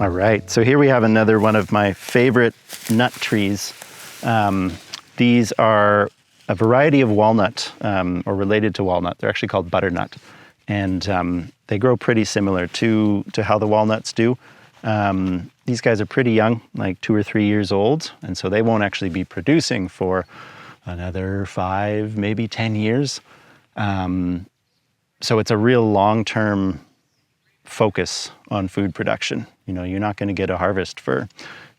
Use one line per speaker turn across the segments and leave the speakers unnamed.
All right, so here we have another one of my favorite nut trees. These are a variety of walnut, or related to walnut. They're actually called butternut. And they grow pretty similar to how the walnuts do. These guys are pretty young, like 2 or 3 years old, and so they won't actually be producing for another 5, maybe 10 years. So it's a real long-term focus on food production. You know, you're not going to get a harvest for,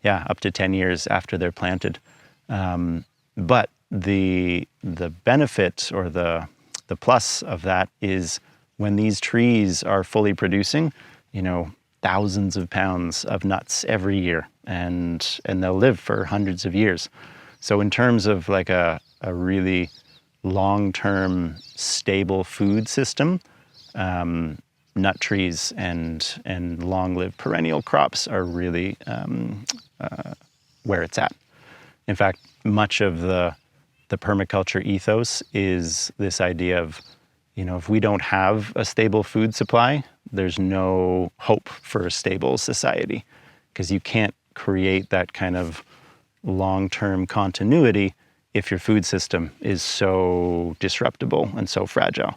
up to 10 years after they're planted. But the benefit or the plus of that is when these trees are fully producing, you know, thousands of pounds of nuts every year, and they'll live for hundreds of years. So in terms of like a really long-term stable food system, nut trees and long-lived perennial crops are really where it's at. In fact, much of the permaculture ethos is this idea of, you know, if we don't have a stable food supply, there's no hope for a stable society, because you can't create that kind of long-term continuity if your food system is so disruptible and so fragile.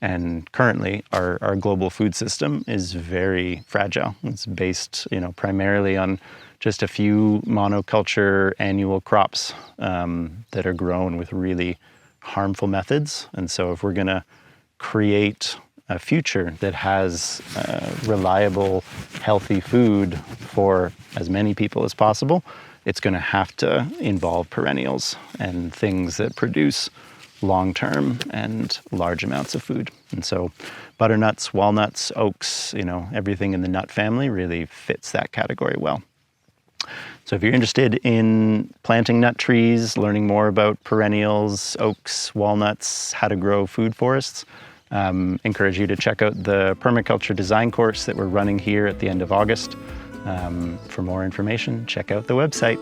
And currently, our global food system is very fragile. It's based, you know, primarily on just a few monoculture annual crops that are grown with really harmful methods. And so if we're going to create a future that has reliable, healthy food for as many people as possible, it's going to have to involve perennials and things that produce long-term and large amounts of food. And so butternuts, walnuts, oaks, you know, everything in the nut family really fits that category well. So if you're interested in planting nut trees, learning more about perennials, oaks, walnuts, how to grow food forests, encourage you to check out the permaculture design course that we're running here at the end of August. For more information, check out the website.